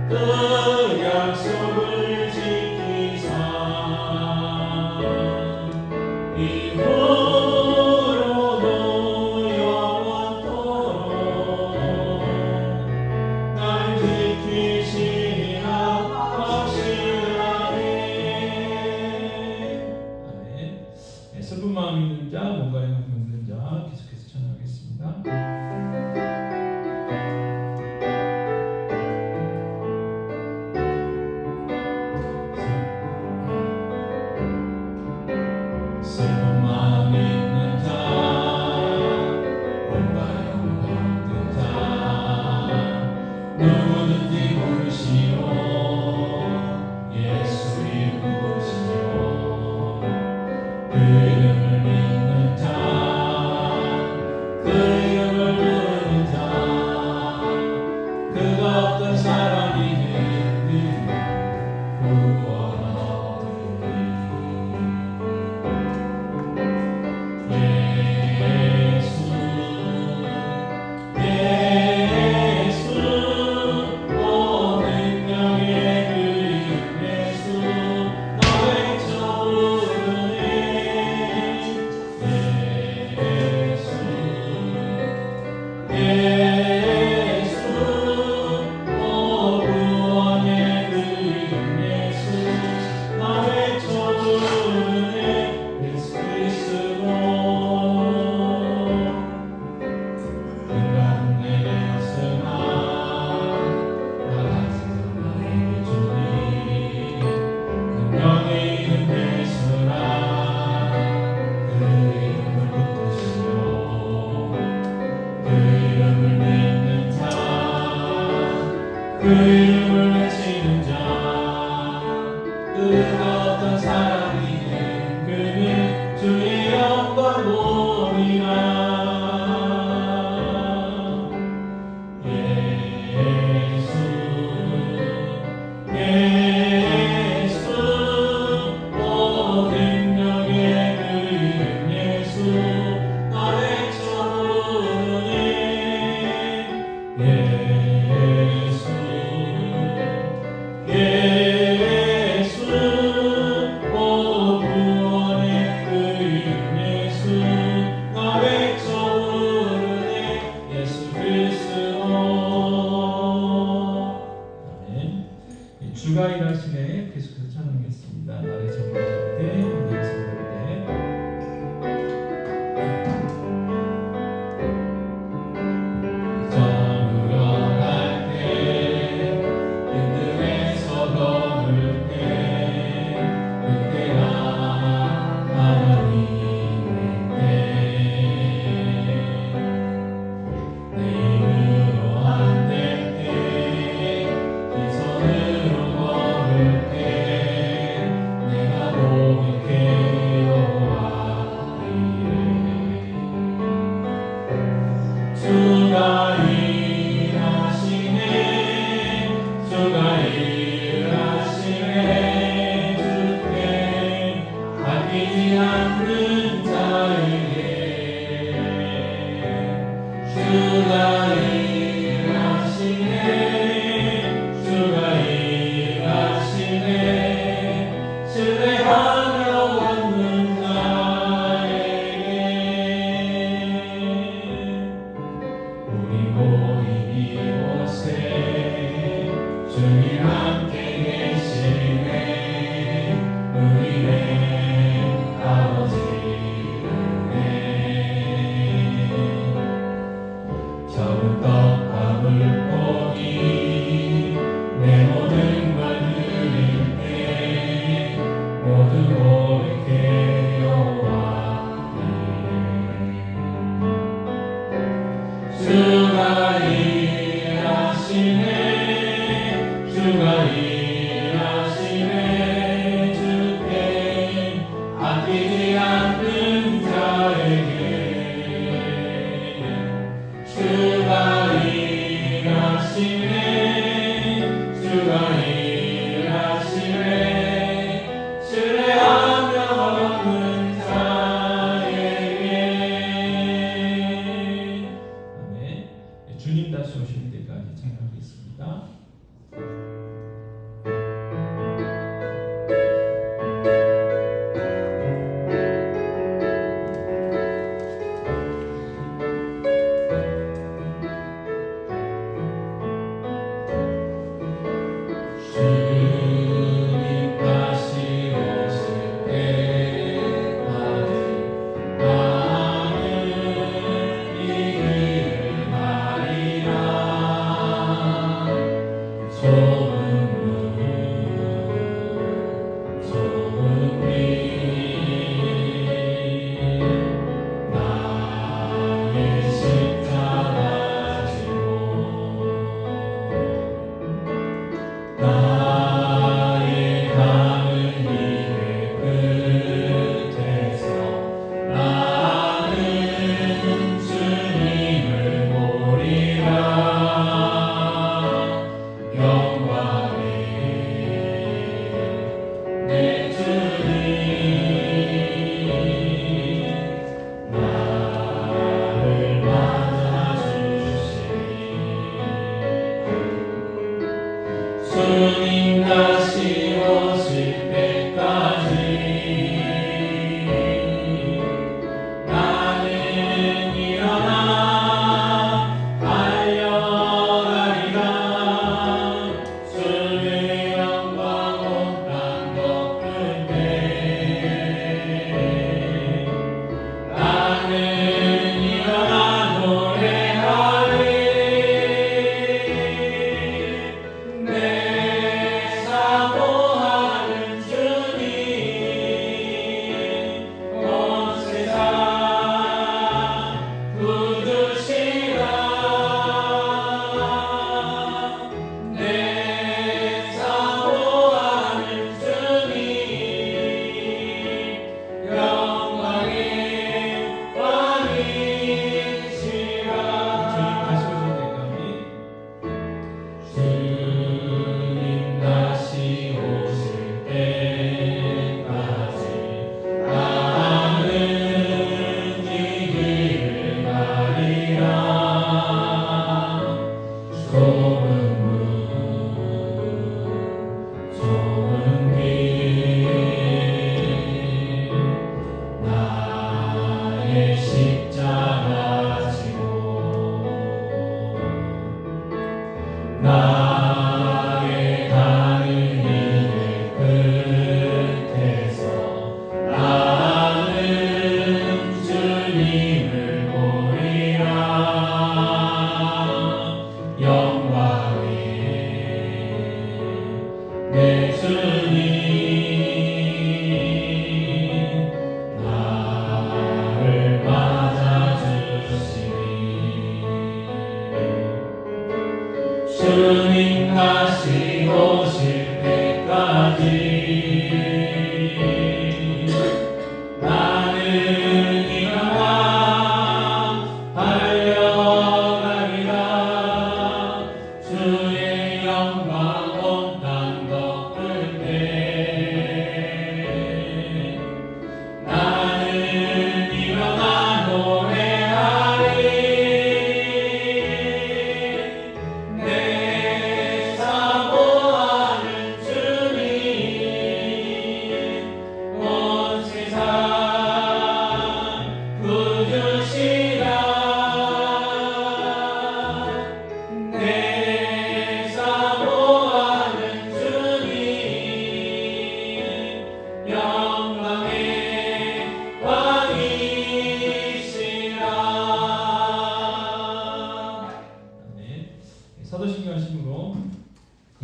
그 약속을 지키사 이후로도 영원토록 날 지키시리라 확신하네. 아멘. 네, 슬픈 마음 있는 자, 뭔가 영향 없는 자 계속해서 찬양하겠습니다. 슬픈 마음 있는 자, 뭔가 영광 없는 자, 누구든지 부르시오. 예수 이름 부르시오. 그 이름을 믿는 자, 그 이름을 부르는 자, 그가 어떤 사람이든 구원 얻으리. 예수 모든 명의 그 이름 예수 나 외쳐 부르네. 예수 구원의 그 이름 예수 나 외쳐 부르네. 예수 그리스도 인간 내게 없으나 나 같은 나의 주님 능력의 이름 예수라. 그 이름을 붙드시오. 그 이름을 믿는 자, 그 이름을 외치는 자, 그가 어떤 사람이든 그는 주의 영광 보리라. 예수 모든 명의 그 이름 예수 나 외쳐 부르네. 예수 구원의 그 이름 예수 나 외쳐 부르네. 예수 그리스도. 아멘. 주가 일하시네 계속해서 찬양하겠습니다. 나의 전부자일 때 나의 성도일 때 점으로 갈 때 힘듦에서 걸을 때 그때가 하나님의 때 내 힘으로 안 될 때 이 손으로 걸을 때 내가 고백해 여호와이래. 주가 일하시네 주가 일하시네 주께 아끼지 않는 자에게 주가 일하시네 주가 일하시네 신뢰하며 걷는 자에게 우리 모인 이곳에 주님 함께 계시네. 우리의 아버지네. 적은 떡과 물고기 내 모든 걸 드릴 때 모두 고백해 여호와이래. 주가 일하시네 주가 일하시네 주께 아끼지 않는 자에게 주가 일하시네 주가 일하시네 신뢰하며 걷는 자에게. 아멘. 주님 다시 오실 때까지 찬양하겠습니다. 주님 다시 오실 때까지 나는 일어나 달려가리라. 주의 영광 온 땅 덮을 때 나는 일어나 노래하리. 내 사모하는 주님 온 세상 굳으시라. 내 사모하는 주님 영광의 왕이시라. 주님 다시 오실 때까지 나는 이 길을 가리라. 좁은 문 좁은 길 나의 십자가 지고 나의 가는 길의 끝에서 나는 주님을 보리라. 영광의 내 주님 나를 맞아주시니 주님 다시 오실 때까지 나는 일어나 달려가리라. 주의 영광 온 땅 덮을 때 나는 일어나 노래하리. 내 사모하는 주님 온 세상 굳으시라. 내 사모하는 주님 영광의 왕이시라. 네, 사도신경 하심으로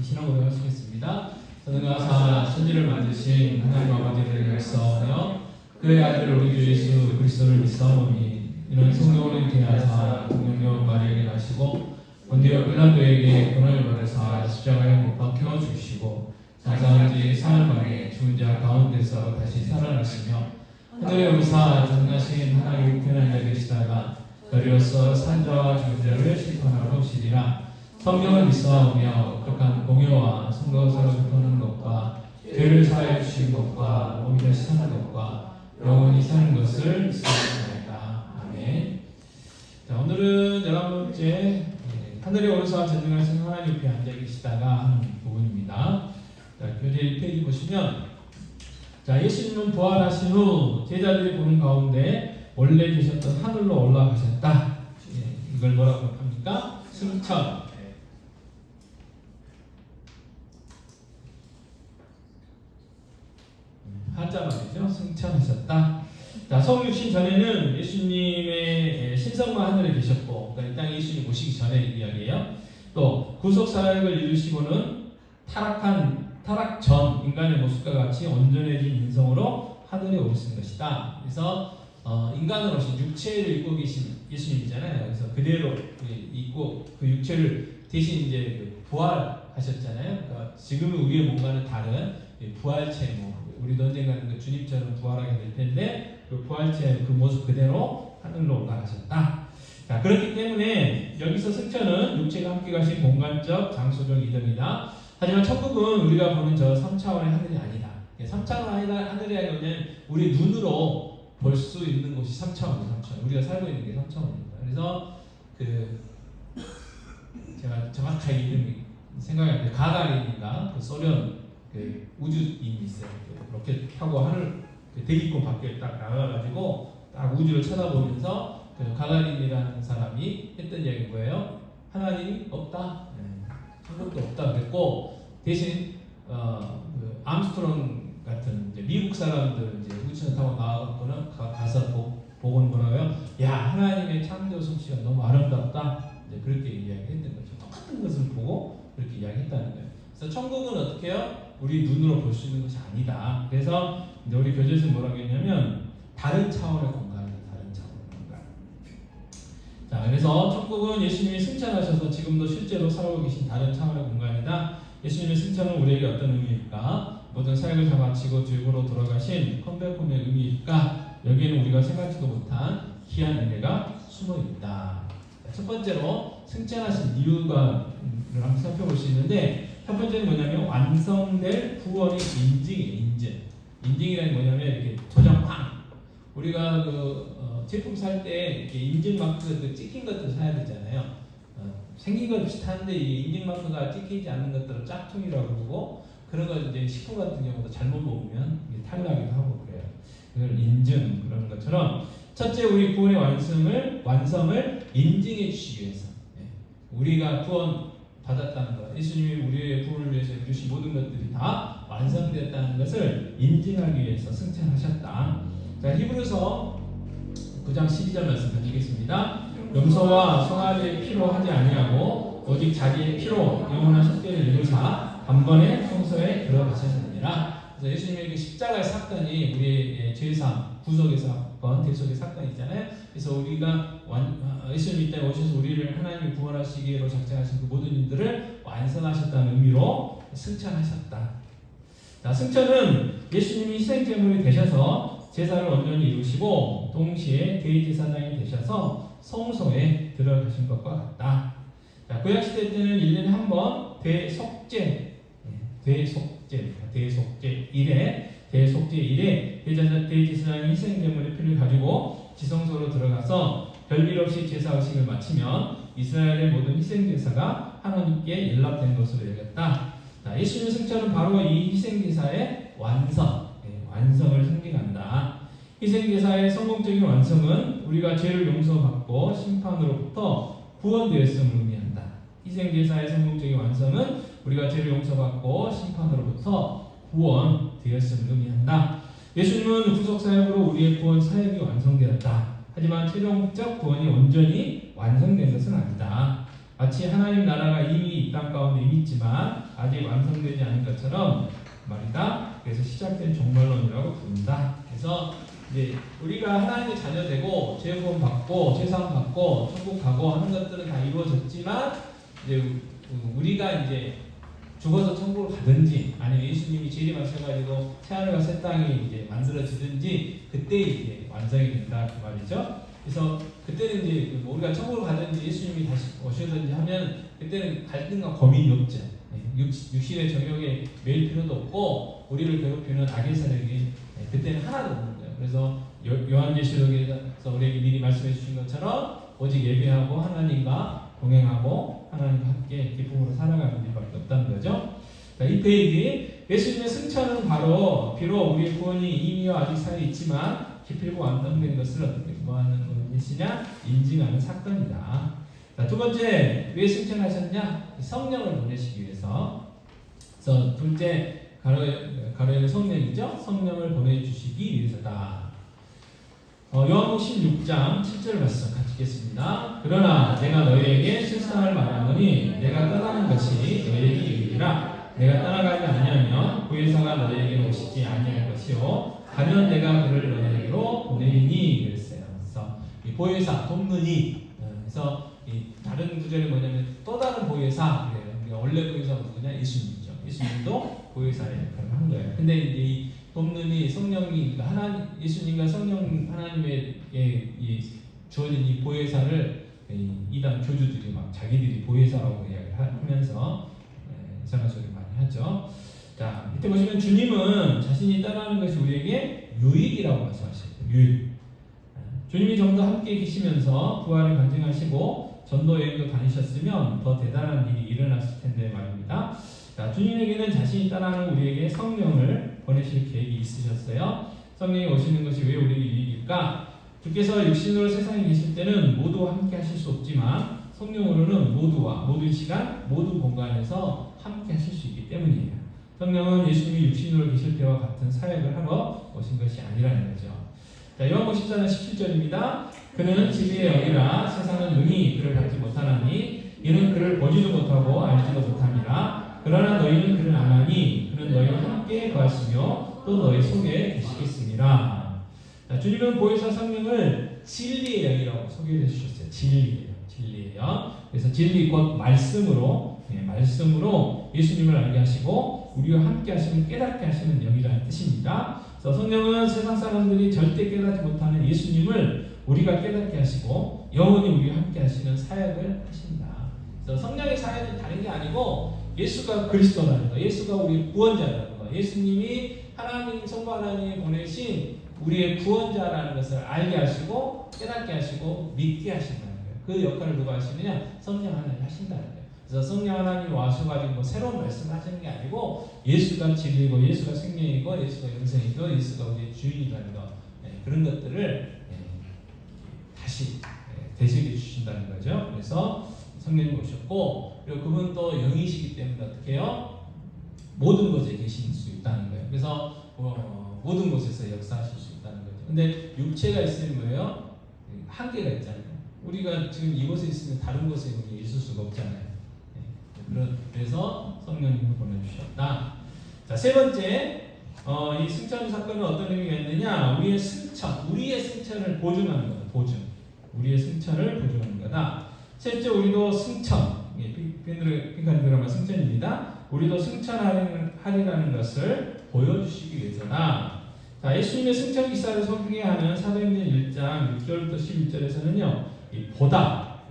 신앙 고백을 하시겠습니다. 전능하사 천지를 만드신 하나님 아버지를 역사하며 그의 아들 우리 주 예수 그리스도를 믿사오니 이는 성령으로 인하여서 동정녀 마리아에게 나시고 본디오 빌라도에게 본을 받으사 십자가에 못 박혀 죽으시고 장사한 지 사흘 만에 죽은 자 가운데서 다시 살아나시며 하늘에 오르사 전능하신 하나님 우편에 앉아 계시다가 별이로서 산자와 죽은 자를 심판하러 오시리라. 성경을 믿사오며 거룩한 공예와 성도서를 굽는 것과 죄를 사하여 주신 것과 몸이 다시 사는 것과 영원히 사는 것을 믿사옵나이다. 아멘. 자, 오늘은 11번째 하늘에 오르사 전능하신 하나님 옆에 앉아 계시다가 하는 부분입니다. 자, 교재 1페이지 보시면 자, 예수님은 부활하신 후 제자들이 보는 가운데 원래 계셨던 하늘로 올라가셨다. 이걸 뭐라고 합니까? 승천. 한자 말이죠. 승천하셨다. 자, 성육신 전에는 예수님의 신성만 하늘에 계셨고, 그러니까 이 땅에 예수님 오시기 전에 이야기예요. 또 구속 사역을 이루시고는 타락 전 인간의 모습과 같이 온전해진 인성으로 하늘에 오르신 것이다. 그래서 인간으로서 육체를 입고 계신 예수님이잖아요. 그래서 그대로 입고 그 육체를 대신 이제 부활하셨잖아요. 그러니까 지금은 우리의 뭔가는 다른 부활체, 우리도 언젠가는 그 주님처럼 부활하게 될 텐데 그 부활체 그 모습 그대로 하늘로 올라가셨다. 자, 그렇기 때문에 여기서 승천은 육체가 함께 가신 공간적 장소적 이동이다. 하지만 천국은 우리가 보는 저 3차원의 하늘이 아니다. 3차원 하늘이 아니면 우리 눈으로 볼 수 있는 곳이 3차원이에요. 3차원. 우리가 살고 있는 게 3차원입니다. 그래서 제가 정확하게 이름이 생각이 안 나는데 가가린인가 그 소련 그 우주인이 있어요. 로켓 타고 하늘 대기권 밖에 딱 나가가지고 딱 우주를 쳐다보면서 그 가가린이라는 사람이 했던 이야기가 뭐예요? 하나님이 없다. 천국도 없다 그랬고 대신 그 암스트롱 같은 이제 미국 사람들 이제 우주선 타고 나와갖고는 가서 보고는 뭐라고요? 야, 하나님의 창조 솜씨가 너무 아름답다. 이제 그렇게 이야기했던 거죠. 똑같은 것을 보고 그렇게 이야기했다는 거예요. 그래서 천국은 어떻게 해요? 우리 눈으로 볼 수 있는 것이 아니다. 그래서 이제 우리 교재에서 뭐라고 했냐면 다른 차원의 공간이다. 다른 차원의 공간. 자, 그래서 천국은 예수님이 승천하셔서 지금도 실제로 살고 계신 다른 차원의 공간이다. 예수님의 승천은 우리에게 어떤 의미일까? 모든 사역을 다 마치고 주역으로 돌아가신 컴백홈의 의미일까? 여기에는 우리가 생각지도 못한 귀한 은혜가 숨어 있다. 첫 번째로 승천하신 이유가 한번 살펴볼 수 있는데 첫 번째는 뭐냐면 완성될 구원의 인증이에요. 인증이라는 뭐냐면 이렇게 도장황 우리가 제품 살 때 이렇게 인증 마크 찍힌 것들 사야 되잖아요. 생긴 것 비슷한데 이 인증 마크가 찍히지 않는 것들을 짝퉁이라고 그러고 그런 거 이제 식품 같은 경우도 잘못 먹으면 탈나기도 하고 그래요. 이걸 인증 그런 것처럼 첫째 우리 구원의 완성을 인증해 주시기 위해서 우리가 구원 받았다는 것, 예수님이 우리의 구원을 위해서 해주신 모든 것들이 다 완성되었다는 것을 인증하기 위해서 승천하셨다. 자, 히브리서 9장 12절 말씀 던지겠습니다. 염소와 송아지의 피로 하지 아니하고 오직 자기의 피로 영원한 속죄를 이루사 단번에 성소에 들어가셨느니라. 그래서 예수님의 그 십자가의 사건이 우리의 죄상 구속의 사건, 대속의 사건이 있잖아요. 그래서 우리가 예수님 이때 오셔서 우리를 하나님이 구원하시기로 작정하신 그 모든 일들을 완성하셨다는 의미로 승천하셨다. 자, 승천은 예수님이 희생제물이 되셔서 제사를 온전히 이루시고 동시에 대제사장이 되셔서 성소에 들어가신 것과 같다. 자, 구약시대 때는 1년에 한 번 대속제 1회 대제사장이 희생제물의 피를 가지고 지성소로 들어가서 별일 없이 제사의식을 마치면 이스라엘의 모든 희생제사가 하나님께 연락된 것으로 여겼다. 자, 예수님의 승천은 바로 이 희생제사의 완성을 상징한다. 희생제사의 성공적인 완성은 우리가 죄를 용서받고 심판으로부터 구원되었음을 의미한다. 희생제사의 성공적인 완성은 우리가 죄를 용서받고 심판으로부터 구원되었음을 의미한다. 예수님은 구속사역으로 우리의 구원 사역이 완성되었다. 하지만 최종적 구원이 온전히 완성된 것은 아니다. 마치 하나님 나라가 이미 이 땅 가운데 이미 있지만 아직 완성되지 않은 것처럼 말이다. 그래서 시작된 종말론이라고 부른다. 그래서 이제 우리가 하나님의 자녀 되고 죄 구원 받고 죄사함 받고 천국 가고 하는 것들은 다 이루어졌지만 이제 우리가 이제 죽어서 천국을 가든지 아니면 예수님이 재림하셔가지고 새하늘과 새 땅이 이제 만들어지든지 그때 이제 완성이 된다 그 말이죠. 그래서 그때는 이제 우리가 천국을 가든지 예수님이 다시 오시든지 하면 그때는 갈등과 고민이 없죠. 육신의 정욕에 매일 필요도 없고 우리를 괴롭히는 악의 세력이 그때는 하나도 없는 거예요. 그래서 요한계시록에서 우리에게 미리 말씀해 주신 것처럼 오직 예배하고 하나님과 동행하고 하나님과 함께 기쁨으로 살아가는 일밖에 없다는 거죠. 자, 이 페이지 예수님의 승천은 바로 비록 우리의 구원이 이미와 아직 사이에 있지만 기필고 완성된 것을 어떻게 뭐하는 것이냐 인증하는 사건이다. 자, 두 번째 왜 승천하셨냐? 성령을 보내시기 위해서. 그래서 둘째 가로에는 성령이죠. 성령을 보내주시기 위해서다. 요한복음 16장 7절 말씀 같이 읽겠습니다. 그러나 내가 너희에게 실상을 말하노니 내가 떠나는 것이 너희에게 이르리라. 내가 떠나가지 아니하면 보혜사가 너희에게 오시지 아니할 것이요 가면 내가 그를 너희에게로 보내리니 그랬어요. 그래서 이 보혜사 돕느니 그래서 이 다른 구절이 뭐냐면 또 다른 보혜사 그래요. 그러니까 원래 보혜사가 누구냐? 예수님이죠. 예수님도 보혜사의 역할을 한 거예요. 근데 이제 이 돕느니 성령이 하나님 예수님과 성령 하나님의 주어진 이 보혜사를 이단 교주들이 막 자기들이 보혜사라고 이야기하면서 이상한 소리 많이 하죠. 자, 이때 보시면 주님은 자신이 따라하는 것이 우리에게 유익이라고 말씀하셨어요. 유익. 주님이 좀 더 함께 계시면서 부활을 간증하시고 전도 여행도 다니셨으면 더 대단한 일이 일어났을 텐데 말입니다. 자, 주님에게는 자신이 따라하는 우리에게 성령을 보내실 계획이 있으셨어요. 성령이 오시는 것이 왜 우리에게 유익일까? 주께서 육신으로 세상에 계실 때는 모두와 함께 하실 수 없지만 성령으로는 모두와 모든 시간, 모든 공간에서 함께 하실 수 있기 때문이에요. 성령은 예수님이 육신으로 계실 때와 같은 사역을 하러 오신 것이 아니라는 거죠. 자, 요한복음 14장 17절입니다. 그는 진리의 영이라 세상은 능히 그를 받지 못하나니 이는 그를 보지도 못하고 알지도 못함이라. 그러나 너희는 그를 아나니 그는 너희와 함께 거하시며 또 너희 속에 계시겠습니다. 자, 주님은 보혜사 성령을 진리의 영이라고 소개해 주셨어요. 진리예요. 그래서 진리 곧 말씀으로 예수님을 알게 하시고 우리와 함께 하시는 깨닫게 하시는 영이라는 뜻입니다. 그래서 성령은 세상 사람들이 절대 깨닫지 못하는 예수님을 우리가 깨닫게 하시고 영원히 우리와 함께 하시는 사역을 하신다. 그래서 성령의 사역은 다른 게 아니고 예수가 그리스도라는 거, 예수가 우리 구원자라는 거, 예수님이 하나님 성부 하나님이 보내신 우리의 구원자라는 것을 알게 하시고 깨닫게 하시고 믿게 하신다는 거예요. 그 역할을 누가 하시느냐? 성령 하나님이 하신다는 거예요. 그래서 성령 하나님이 와셔가지고 뭐 새로운 말씀을 하시는 게 아니고 예수가 진리고 예수가 생명이고 예수가 영생이고 예수가 우리의 주인이라는 거 그런 것들을 다시 되새겨 주신다는 거죠. 그래서 성령님 오셨고 그리고 그분 또 영이시기 때문에 어떻게 해요? 모든 곳에 계실 수 있다는 거예요. 그래서 모든 곳에서 역사하실 수 있다는 거죠. 근데 육체가 있으면 뭐예요? 한계가 있잖아요. 우리가 지금 이곳에 있으면 다른 곳에 있을 수가 없잖아요. 그래서 성령님을 보내주셨다. 자, 세 번째, 이 승천 사건은 어떤 의미가 있느냐? 우리의 승천을 보증하는 거다. 우리의 승천을 보증하는 거다. 셋째, 우리도 승천, 핑크한 드라마 승천입니다. 우리도 승천하리라는 것을 보여주시기 위해서다. 자, 예수님의 승천 기사를 소개하는 사도행전 1장 6절부터 11절에서는요, 이 보다,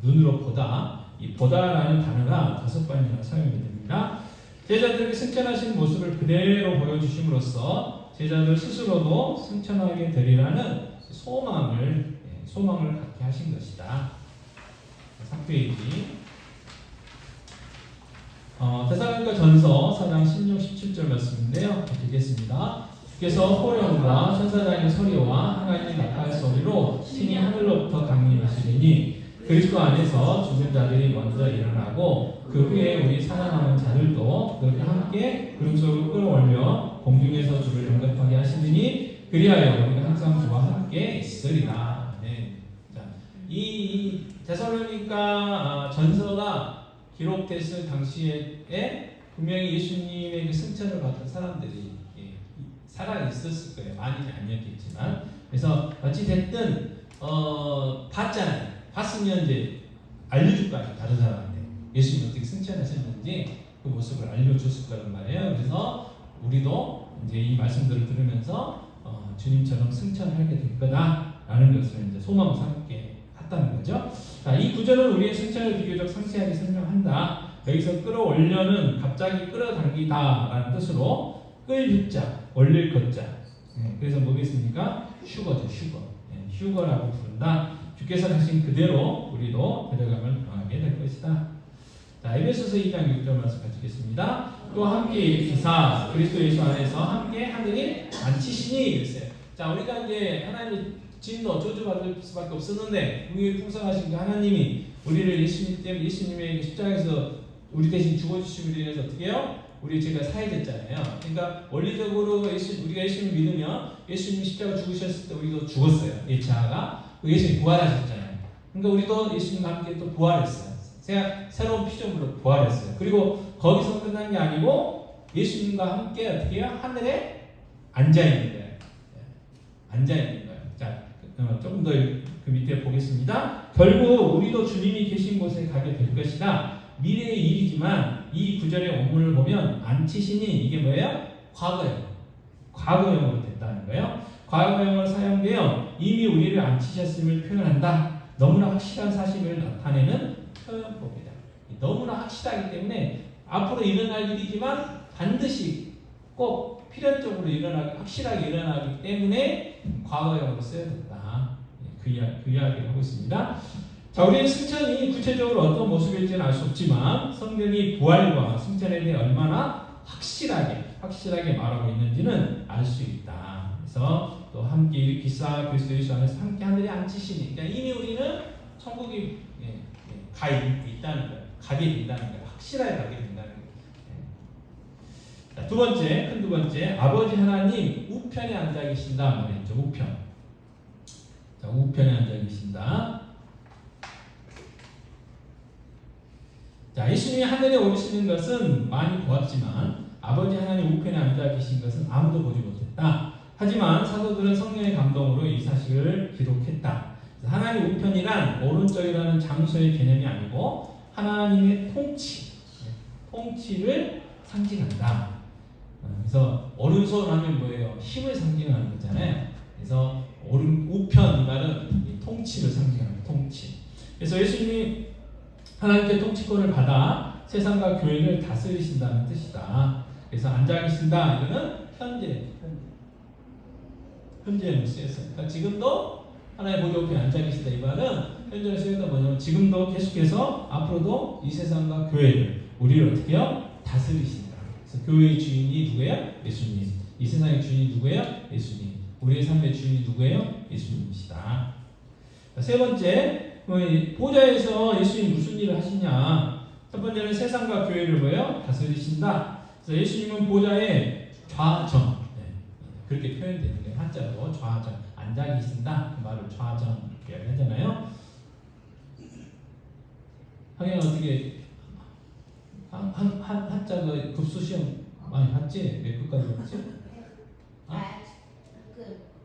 눈으로 보다, 이 보다라는 단어가 5번이나 사용이 됩니다. 제자들에게 승천하신 모습을 그대로 보여주심으로써 제자들 스스로도 승천하게 되리라는 소망을 갖게 하신 것이다. 3페이지. 데살로니가 전서 4장 16, 17절 말씀인데요. 읽겠습니다. 주께서 호령과 천사장의 소리와 하나님의 나팔 소리로 신이 하늘로부터 강림하시리니 그리스도 안에서 죽은 자들이 먼저 일어나고 그 후에 우리 살아남은 자들도 그들과 함께 구름속으로 끌어올려 공중에서 주를 영접하게 하시리니 그리하여 우리가 항상 주와 함께 있으리라. 네. 자, 이 데살로니가 전서가 기록됐을 당시에 분명히 예수님의 그 승천을 받은 사람들이 살아 있었을 거예요. 많이는 아니었겠지만. 그래서 어찌 됐든 봤잖아요. 봤으면 이제 알려줄 거 아니에요. 다른 사람한테 예수님 어떻게 승천하셨는지 그 모습을 알려줬을 거란 말이에요. 그래서 우리도 이제 이 말씀들을 들으면서 주님처럼 승천하게 될 거다라는 것을 이제 소망 삼게 했다는 거죠. 자, 이 구절은 우리의 승천을 비교적 상세하게 설명한다. 여기서 끌어올려는 갑자기 끌어당기다라는 뜻으로 끌유자, 올릴 것자. 그래서 뭐겠습니까? 휴거죠, 휴거라고 부른다. 주께서 하신 그대로 우리도 데려감을 당하게 될 것이다. 자, 에베소서 2장 6절 말씀 가지겠습니다. 또 함께 일으키사 그리스도 예수 안에서 함께 하늘이 앉히시니 그랬어요. 자, 우리가 이제 하나님의 진노 저주받을 수밖에 없었는데 우리의 풍성하신 그 하나님이 우리를 예수님 때문에 예수님의 십자가에서 우리 대신 죽어주심으로 인해서 어떻게 해요? 우리 죄가 사해졌잖아요. 그러니까 원리적으로 우리가 예수님을 믿으면 예수님이 십자가 죽으셨을 때 우리도 죽었어요. 이 자아가. 예수님이 부활하셨잖아요. 그러니까 우리도 예수님과 함께 또 부활했어요. 새로운 피조물로 부활했어요. 그리고 거기서 끝난 게 아니고 예수님과 함께 어떻게 해요? 하늘에 앉아 있는 거예요. 앉아 있는 거예요. 자, 조금 더 그 밑에 보겠습니다. 결국 우리도 주님이 계신 곳에 가게 될 것이다. 미래의 일이지만 이 구절의 원문을 보면 앉히시니 이게 뭐예요? 과거예요. 과거형으로 됐다는 거예요. 과거형으로 사용되어 이미 우리를 앉히셨음을 표현한다. 너무나 확실한 사실을 나타내는 표현법이다. 너무나 확실하기 때문에 앞으로 일어날 일이지만 반드시 꼭 필연적으로 확실하게 일어나기 때문에 과거형으로 쓰여졌다. 그 이야기를 하고 있습니다. 자, 우리는 승천이 구체적으로 어떤 모습일지는 알 수 없지만 성경이 부활과 승천에 대해 얼마나 확실하게 말하고 있는지는 알 수 있다. 그래서 또 함께 일으키사 그리스도 예수 안에서 함께 하늘에 앉히시니, 그러니까 이미 우리는 천국에 가 있다는 거예요. 가게 된다는 거예요. 확실하게 가게 된다는 거예요. 자, 두 번째, 아버지 하나님 우편에 앉아 계신다 말했죠. 우편. 자, 우편에 앉아 계신다. 자, 예수님이 하늘에 오르시는 것은 많이 보았지만 아버지 하나님 우편에 앉아 계신 것은 아무도 보지 못했다. 하지만 사도들은 성령의 감동으로 이 사실을 기록했다. 하나님 우편이란 오른쪽이라는 장소의 개념이 아니고 하나님의 통치를 상징한다. 그래서 오른손 하면 뭐예요? 힘을 상징하는 거잖아요. 그래서 우편 이 말은 통치를 상징하는 통치. 그래서 예수님이 하나님께 통치권을 받아 세상과 교회를 다스리신다는 뜻이다. 그래서 앉아 계신다. 이거는 현재로 쓰였어요. 그러니까 지금도 하나의 보좌 우편에 앉아 계신다. 이 말은 현재로 쓰였다. 뭐냐면 지금도 계속해서 앞으로도 이 세상과 교회를 우리를 어떻게 해요? 다스리신다. 그래서 교회의 주인이 누구예요? 예수님. 이 세상의 주인이 누구예요? 예수님. 우리의 삶의 주인이 누구예요? 예수님이시다. 자, 세 번째, 보좌에서 예수님이 무슨 일을 하시냐? 첫 번째는 세상과 교회를 뭐예요? 다스리신다. 그래서 예수님은 보좌의 좌정, 그렇게 표현되는 거예요. 한자로 좌정, 앉아 계신다. 그 말을 좌정 이렇게 하잖아요. 하긴 어떻게 한자도 급수 시험 많이 봤지? 몇 급까지 봤지?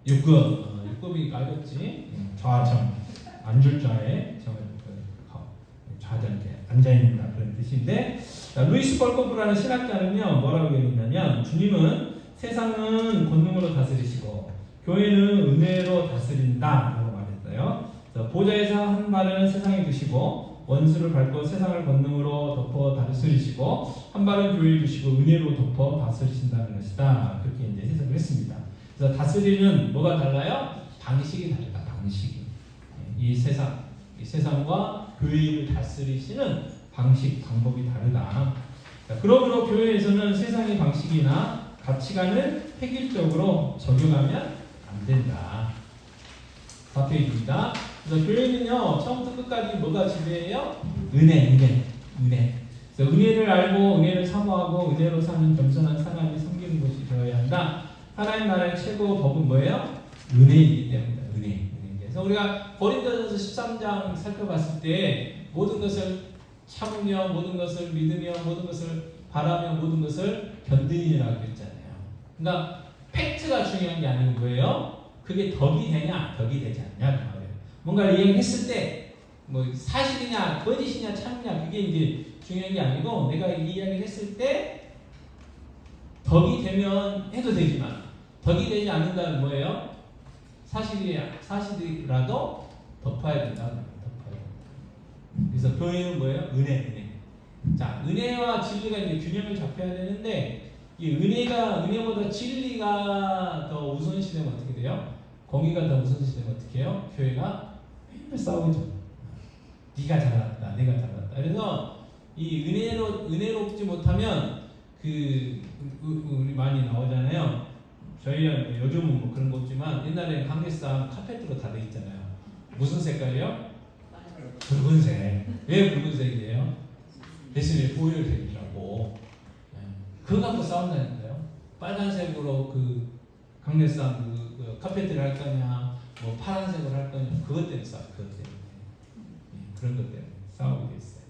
6급 알겠지? 좌정, 앉을 좌에 정을 좌정 앉아있는다 그런 뜻인데, 루이스 벌코프라는 신학자는요 뭐라고 얘기했냐면 주님은 세상은 권능으로 다스리시고 교회는 은혜로 다스린다라고 말했어요. 그래서 보좌에서 한 발은 세상에 두시고 원수를 밟고 세상을 권능으로 덮어 다스리시고 한 발은 교회에 두시고 은혜로 덮어 다스리신다는 것이다. 그렇게 이제 해석을 했습니다. 그래서 다스리는 뭐가 달라요? 방식이 다르다. 방식이 이 세상과 교회를 다스리시는 방법이 다르다. 자, 그러므로 교회에서는 세상의 방식이나 가치관을 획일적으로 적용하면 안 된다. 4페이지입니다. 그래서 교회는요 처음부터 끝까지 뭐가 지배해요? 은혜. 그래서 은혜를 알고 은혜를 사모하고 은혜로 사는 겸손한 사람이 섬기는 곳이 되어야 한다. 하나님 나라의 최고 법은 뭐예요? 은혜이기 때문에 은혜. 그래서 우리가 고린도전서 13장 살펴봤을 때 모든 것을 참으며 모든 것을 믿으며 모든 것을 바라며 모든 것을 견디라고 했잖아요. 그러니까 팩트가 중요한 게 아니고 뭐예요? 그게 덕이 되냐 덕이 되지 않냐 그 말이에요. 뭔가를 이야기했을 때 뭐 사실이냐 거짓이냐 참냐 그게 이제 중요한 게 아니고 내가 이 이야기를 했을 때 덕이 되면 해도 되지만 덕이 되지 않는다는 뭐예요? 사실이라도 덮어야 된다. 그래서 교회는 뭐예요? 은혜. 자, 은혜와 진리가 이제 균형을 잡혀야 되는데 이 은혜보다 진리가 더 우선시되면 어떻게 돼요? 공의가 더 우선시되면 어떻게 해요? 교회가 맨날 싸우죠. 네가 잘났다, 내가 잘났다. 그래서 이 은혜롭지 못하면 우리 많이 나오잖아요. 저희는 요즘은 뭐 그런 거 없지만 옛날에 강대상 카페트로 다 돼 있잖아요. 무슨 색깔이요? 붉은색. 왜 붉은색이에요? 예수님의 보혈색이라고. 그거 갖고 싸운다니까요. 빨간색으로 그 강대상 그 카페트를 할 거냐, 뭐 파란색으로 할 거냐, 그것 때문에 싸워요. 그것 때문에. 그런 것 때문에 싸우게 됐어요.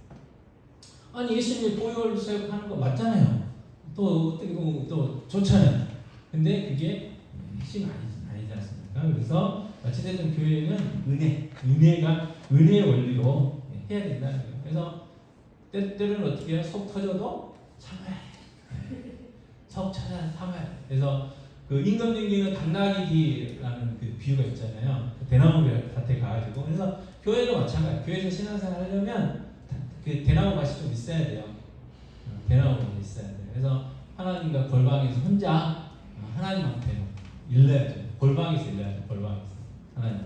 아니 예수님이 보혈 사역하는 거 맞잖아요. 또 어떻게 보면 또 좋잖아요. 근데 그게 핵심이 아니지 않습니까? 그래서 어찌됐든 교회는 은혜의 원리로 해야 된다는 거예요. 그래서 때로는 어떻게 해요? 속 터져도 참아야 돼. 속 터져도 참아야 돼. 그래서 그 임금님기는 당나귀라는 그 비유가 있잖아요. 그 대나무 밭에 가가지고. 그래서 교회도 마찬가지예요. 교회에서 신앙생활 하려면 그 대나무 밭이 좀 있어야 돼요. 대나무가 있어야 돼요. 그래서 하나님과 골방에서 혼자 하나님한테 일러야죠. 골방에서 일러야죠. 골방에서 하나님.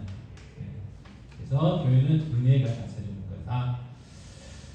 그래서 교회는 은혜가 다스리는 거다.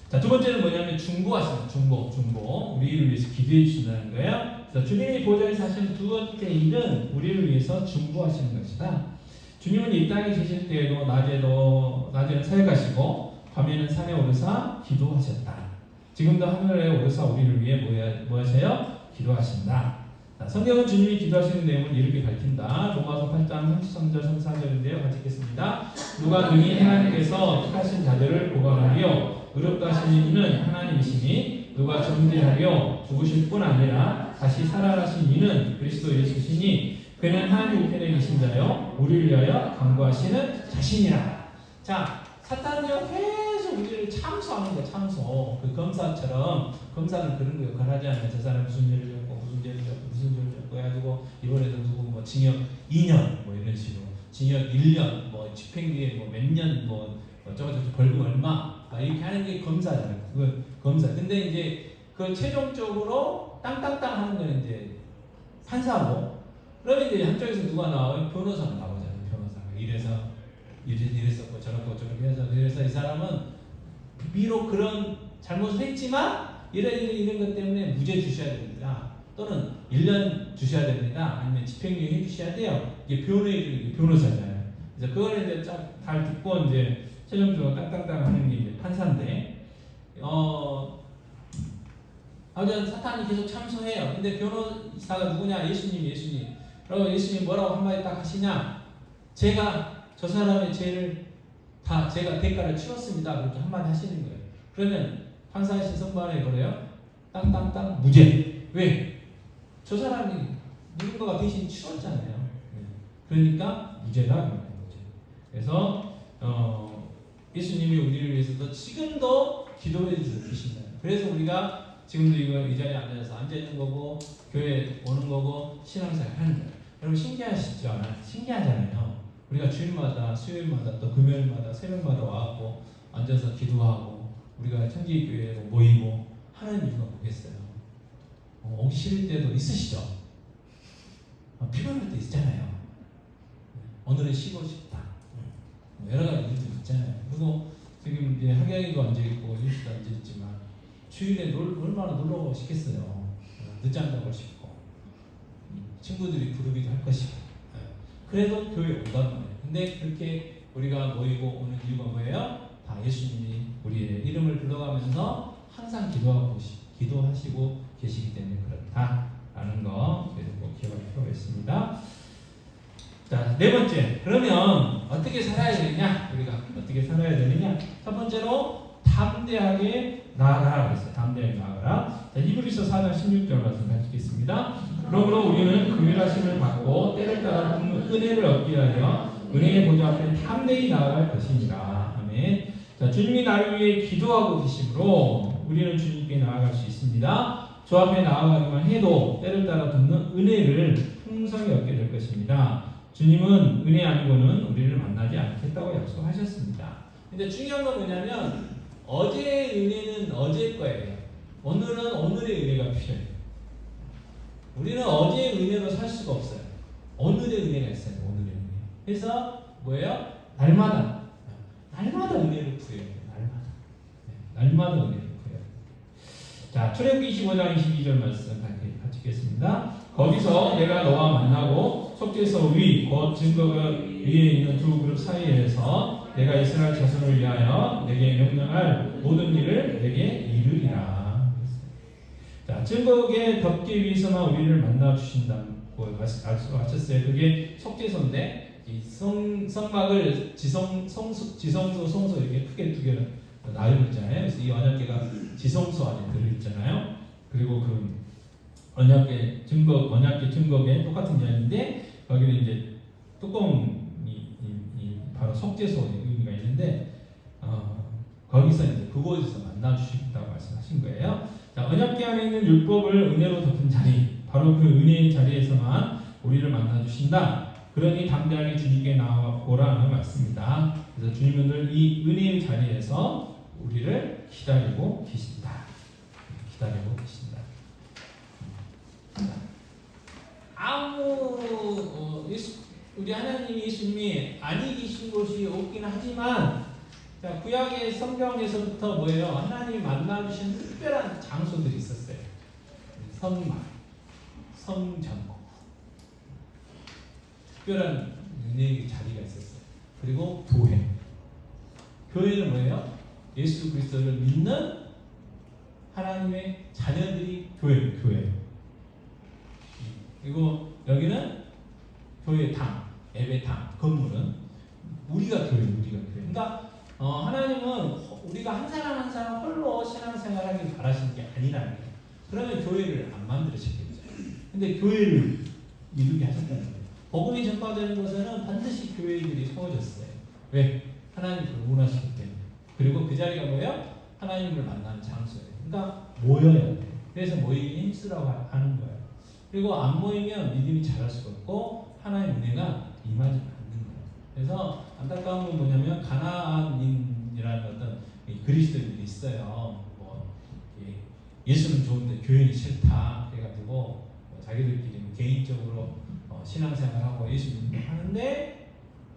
자, 두 번째는 뭐냐면 중보하시는 중보. 우리를 위해서 기도해 주신다는 거예요. 그래서 주님이 보좌에서 하시는 두 번째 일은 우리를 위해서 중보하시는 것이다. 주님은 이 땅에 계실 때에도 낮에는 사역하시고 밤에는 산에 오르사 기도하셨다. 지금도 하늘에 오르사 우리를 위해 뭐 하세요? 기도하신다. 자, 성경은 주님이 기도하시는 내용을 이렇게 밝힌다. 로마서 8장 33절 34절인데요. 같이 읽겠습니다. 누가 능히 하나님께서 택하신 자들을 보관하며 의롭다 하신 이는 하나님이시니 누가 정죄하려 죽으실 뿐 아니라 다시 살아나신 이는 그리스도 예수시니 그는 하나님 우편에 계신 자요 우리를 위하여 간구하시는 자신이라. 자, 사탄은요 계속 우리를 참소하는 거예요. 참소. 그 검사처럼 검사는 그런 거 역할 하지 않아요. 저 사람 무슨 죄를 졌고 무슨 죄를 졌고 해가지고 이번에도 누구 뭐 징역 2년 뭐 이런 식으로 징역 1년 뭐 집행유예 뭐 몇 년 뭐 저거 벌금 얼마 이렇게 하는 게 검사잖아요. 그 검사. 근데 이제 그 최종적으로 땅땅땅 하는 건 이제 판사고, 그러면 이제 한쪽에서 누가 나와요? 변호사가 나오잖아요. 변호사가 이랬었고 저렇고 저렇게 해서 그래서 이 사람은 비록 그런 잘못을 했지만 이런 것 때문에 무죄 주셔야 됩니다. 또는 1년 주셔야 됩니다. 아니면 집행유예 해주셔야 돼요. 이게 변호해 주는 게 변호사잖아요. 그래서 그걸 이제 잘 듣고 이제 최종적으로 땅땅땅 하는 게 이제 판사인데, 아무튼 사탄이 계속 참소해요. 근데 변호사가 누구냐? 예수님. 그리고 예수님 뭐라고 한마디 딱 하시냐? 제가 저 사람의 죄를 다 제가 대가를 치렀습니다. 그렇게 한마디 하시는 거예요. 그러면 판사이신 선반에 그래요? 땅땅땅 무죄. 왜? 저 사람이 누군가가 대신 치렀잖아요. 그러니까 무죄다 그런 거죠. 그래서 예수님이 우리를 위해서도 지금도 기도해 주신다. 그래서 우리가 지금도 이 자리에 앉아 있는 거고 교회 오는 거고 신앙생활 하는 거예요. 여러분 신기하시죠? 신기하잖아요. 우리가 주일마다 수요일마다 또 금요일마다 새벽마다 와갖고 앉아서 기도하고 우리가 청지교회에 모이고 하는 이유가 뭐겠어요? 오기 싫을 때도 있으시죠? 피곤할 때 있잖아요. 오늘은 쉬고 싶다. 여러 가지 이유도 있잖아요. 그리고 지금 이제 학양이도 앉아있고 유시도 앉아있지만 주일에 얼마나 놀러 싶겠어요. 늦지 않다고 싶고 친구들이 부르기도 할 것이고 그래도 교회에 온단 말이에요. 근데 그렇게 우리가 모이고 오는 이유가 뭐예요? 다 예수님이 우리의 이름을 불러가면서 항상 기도하시고 계시기 때문에 그렇다라는 거 꼭 기억할 필요가 있습니다. 자, 네 번째. 그러면 어떻게 살아야 되느냐? 우리가 어떻게 살아야 되느냐? 첫 번째로 담대하게 나아가라 그랬어요. 담대하게 나아가라. 자, 히브리서 4장 16절 말씀 같이 읽겠습니다. 그러므로 우리는 긍휼하심을 받고 때를 따라 은혜를 얻기 위하여 은혜의 보좌 앞에 담대히 나아갈 것이니라. 아멘. 자, 주님이 나를 위해 기도하고 계심으로 우리는 주님께 나아갈 수 있습니다. 주 앞에 나아가기만 해도 때를 따라 돕는 은혜를 풍성히 얻게 될 것입니다. 주님은 은혜 아니고는 우리를 만나지 않겠다고 약속하셨습니다. 근데 중요한 건 뭐냐면 어제의 은혜는 어제일 거예요. 오늘은 오늘의 은혜가 필요해요. 우리는 어제의 은혜로 살 수가 없어요. 오늘의 은혜가 있어요. 오늘의 은혜. 그래서 뭐예요? 날마다 은혜를 구해야 돼요. 날마다 은혜를 구해야 돼요. 자, 출애굽기 25장 22절 말씀 같이 읽겠습니다. 거기서 내가 너와 만나고 속죄소 위, 곧 증거가 위에 있는 두 그룹 사이에서 내가 이스라엘 자손을 위하여 내게 명령할 모든 일을 내게 이르리라. 자, 증거의 덮기 위해서만 우리를 만나 주신다고 하셨어요. 그게 속죄소인데 이 성막을 지성소, 성소 이렇게 크게 두 개는 나열을 있잖아요. 그래서 이 언약궤가 지성소 안에 들어있잖아요. 그리고 그 언약궤 증거궤 똑같은 이야기인데 거기는 이제 뚜껑이 바로 속죄소의 의미가 있는데 거기서 이제 그곳에서 만나 주신다고 말씀하신 거예요. 자, 언약궤 안에 있는 율법을 은혜로 덮은 자리, 바로 그 은혜의 자리에서만 우리를 만나 주신다. 그러니 담대하게 주님께 나아오라는 말씀입니다. 그래서 주님은 늘 이 은혜의 자리에서 우리를 기다리고 계신다. 기다리고 계신다. 우리 하나님 예수님이 아니 계신 곳이 없긴 하지만, 자, 구약의 성경에서부터 뭐예요? 하나님이 만나주신 특별한 장소들이 있었어요. 성막, 성전, 특별한 은혜의 자리가 있었어요. 그리고 교회. 교회는 뭐예요? 예수 그리스도를 믿는 하나님의 자녀들이 교회. 그리고 여기는 교회 당, 예배당, 건물은 우리가 교회. 그러니까 하나님은 우리가 한 사람 한 사람 홀로 신앙생활하길 바라시는 게 아니라는 거예요. 그러면 교회를 안 만들으셨겠죠. 근데 교회를 이루게 하셨다는 거예요. 복음이 전파되는 곳에는 반드시 교회들이 세워졌어요. 왜? 하나님을 원하시기 때문에. 그리고 그 자리가 뭐예요? 하나님을 만나는 장소예요. 그러니까 모여야 돼요. 그래서 모이기 힘쓰라고 하는 거예요. 그리고 안 모이면 믿음이 자랄 수가 없고 하나님의 은혜가 임하지 않는 거예요. 그래서 안타까운 건 뭐냐면 가나안인이라는 어떤 그리스도인들이 있어요. 예수는 좋은데 교회는 싫다. 그래가지고 자기들끼리 개인적으로 신앙생활하고 예수 믿는 하는데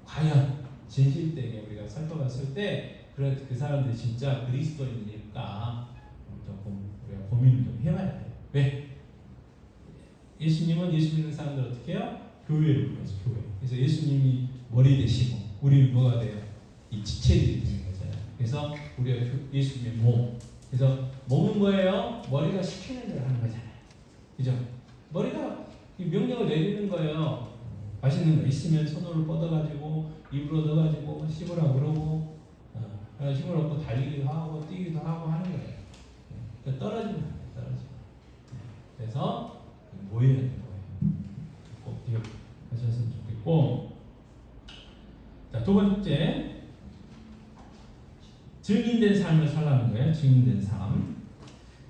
과연 진실되게 우리가 살펴봤을 때 그 사람들이 진짜 그리스도인일까 조금 우리가 고민을 좀 해봐야 돼요. 왜? 예수님은 예수 믿는 사람들 어떻게 해요? 교회를 불러서 교회. 그래서 예수님이 머리 되시고 우리 뭐가 돼요? 이 지체들이 되는 거잖아요. 그래서 우리가 예수님의 몸. 그래서 몸은 뭐예요? 머리가 시키는 대로 하는 거잖아요. 그죠? 머리가 이 명령을 내리는 거예요. 맛있는 거 있으면 손으로 뻗어가지고 입으로 넣어가지고 씹으라 그러고 힘을 얻고 달리기도 하고 뛰기도 하고 하는 거예요. 그러니까 떨어지면 안 돼요. 떨어지면. 그래서 모여야 돼요. 꼭 기억하셨으면 좋겠고, 자, 두 번째 증인된 삶을 살라는 거예요. 증인된 삶.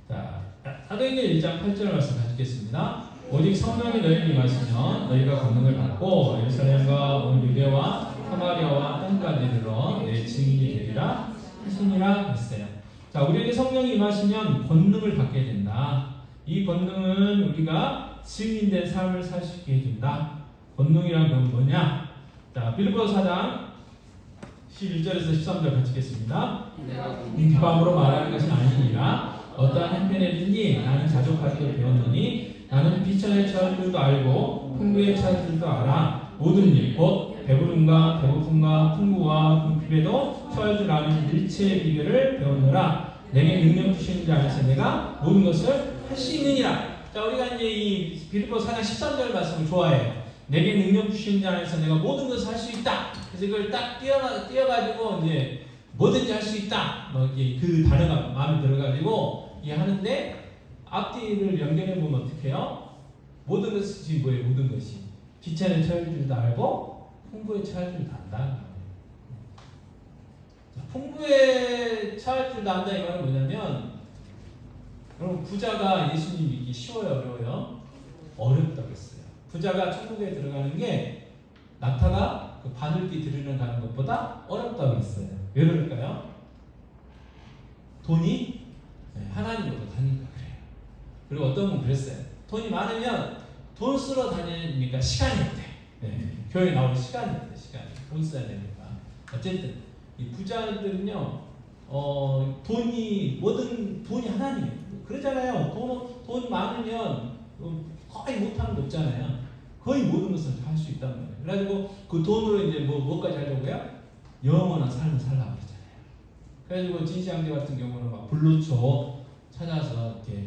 자, 사도행전 1장 8절 말씀 가지겠습니다. 오직 성령이 너희에게 임하시면 너희가 권능을 받고 예루살렘과 온 유대와 사마리아와 땅까지 이르러 내 증인이 되리라 하시니라 했어요. 자, 우리에게 성령이 임하시면 권능을 받게 된다. 이 권능은 우리가 증인된 삶을 살 수 있게 해준다. 권능이란 건 뭐냐? 자, 빌립보서 4장 11절에서 13절 같이 읽겠습니다. 비방으로 말하는 것은 아니니라. 어떠한 형편이든지 나는 자족하기를 배웠노니 나는 비천에 처할 줄도 알고 풍부에 처할 줄도 알아. 모든 일 곧 배부름과 배고픔과 풍부와 궁핍에도 처할 줄 아는 일체의 비결을 배웠노라. 내게 능력 주시는 자 안에서 내가 모든 것을 할 수 있느니라. 자, 우리가 이제 이 빌립보서 4장 13절 말씀을 좋아해요. 내게 능력 주시는 자 안에서 내가 모든 것을 할 수 있다. 그래서 이걸 딱 띄어가지고 이제 뭐든지 할 수 있다. 그 단어가 마음에 들어가지고 하는데 앞뒤를 연결해 보면 어떻게 해요? 모든 것이 뭐예요? 모든 것이 비천에 처할 줄도 알고 풍부에 처할 줄도 안다. 풍부에 처할 줄도 안다. 이거는 뭐냐면, 여러분 부자가 예수님 믿기 쉬워요, 어려워요? 어렵다고 했어요. 부자가 천국에 들어가는 게 낙타가 그 바늘귀 들이는 가는 것보다 어렵다고 했어요. 왜 그럴까요? 돈이 하나님으로 다니니까 그래요. 그리고 어떤 분 그랬어요. 돈이 많으면 돈 쓰러 다니니까 시간이 없대. 교회 나올 시간이 없대. 돈 써야 되니까. 어쨌든 이 부자들은요, 돈이 하나님이에요. 그러잖아요. 돈 많으면 거의 못하는 거 없잖아요. 거의 모든 것을 할 수 있단 말이에요. 그래가지고 그 돈으로 이제 뭐까지 하려고요? 영원한 삶을 살라고 그러잖아요. 그래가지고 진시황제 같은 경우는 막 불로초 찾아서 이렇게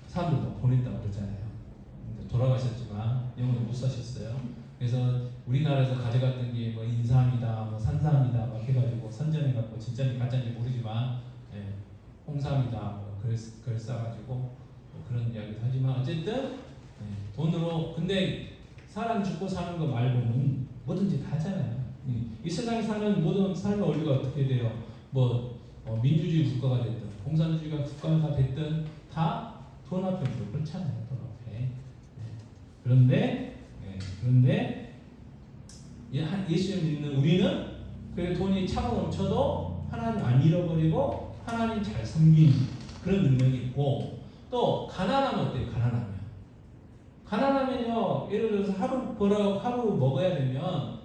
사람들 막 보낸다고 그러잖아요. 돌아가셨지만 영원히 못 사셨어요. 그래서 우리나라에서 가져갔던 게 뭐 인삼이다, 뭐 산삼이다 막 해가지고 선전해갖고 진짜인지 가짜인지 모르지만 홍삼이다 뭐 그걸 싸가지고 뭐 그런 이야기도 하지만 어쨌든 돈으로 근데 사람 죽고 사는 거 말고는 뭐든지 다 하잖아요. 이 세상에 사는 모든 삶의 원리가 어떻게 돼요? 뭐 민주주의 국가가 됐든 공산주의가 국가가 됐든 다 돈 앞에 그렇잖아요. 돈 앞에. 그런데 예수를 믿는 우리는 그 돈이 차고 넘쳐도 하나님 안 잃어버리고 하나님 잘 섬기는 그런 능력이 있고 또 가난하면 어때요? 가난하면요 예를 들어서 하루 벌어 하루 먹어야 되면